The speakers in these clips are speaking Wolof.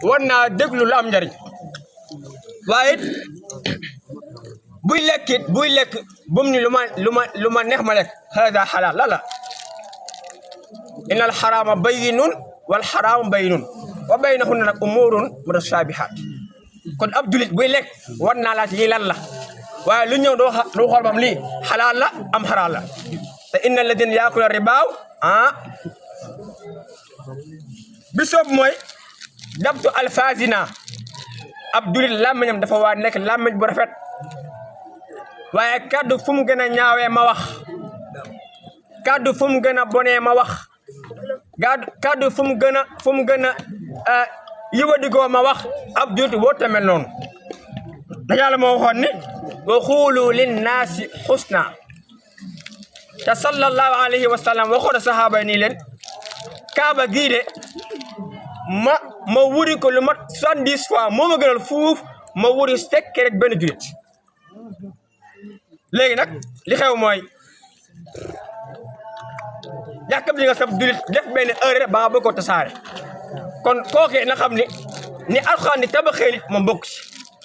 war naa déglu lu am njariñ waaye it buy lekk it buy lekk bum ni lu ma neex ma lekk hada xalaal la inna al xaraama bayyinun wal xaraamu bayyinun wa baynahunna nag umurun mutashabihat kon ab julit buy lekk war naa laaj lii lan la waaye lu ñëw doo xool bam lii xalaal la am xaraal la te inna alladina yaakula ribaaw bi soob mooy dabtu alfazina ab julit làmmiñam dafa waa nekk làmmiñ bu rafet waaye kaddu fu mu gën a ñaawee ma wax kaddu fu mu gën a bonee ma wax kaddu fu mu gën a yiwadigoo ma wax ab julit woo tamel noonu da yàlla moo waxoon ni wa xuulu linnaasi xusna te sallallahu alayhi wa sallam waxoon sahaaba yi nii leen kaaba gii de ma wuri ko lu mat 70 fois moo ma gënal fuuf ma wuri sekk rek benn julit léegi nag li xew mooy yàkkam li nga sab julit def benn heure ba nga bëgg ko tasaare kon kookee na xam ni alxuraan di tabaxee nit moom bokk ci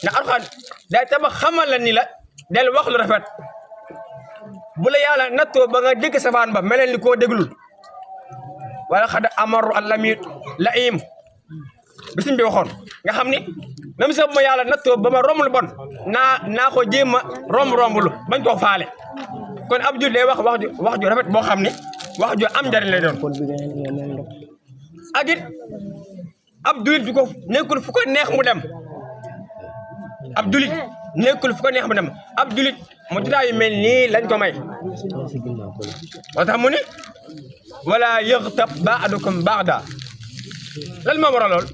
na alxuraan day tabax xamal la ni la del wax lu rafet bu la yàlla nattoo ba nga dégg safaan ba meleen ni koo déglul wala xada amaru allamit laim bisim bi waxoon nga xam ni même sax bu ma yàlla nattoo ba ma romb lu bon naa ko jéem a romb-romblu bañ koo faale kon ab jur day wax ju rafet boo xam ni wax ju am njariñ lay doon ak it ab julit du ko nekkul fu ko neex mu dem ab julit nekkul fu ko neex mu dem ab julit mu jotaay yu mel nii lañ ko may moo tax mu ni wala yëgtab ba'dukum ba'da lan moo waral lool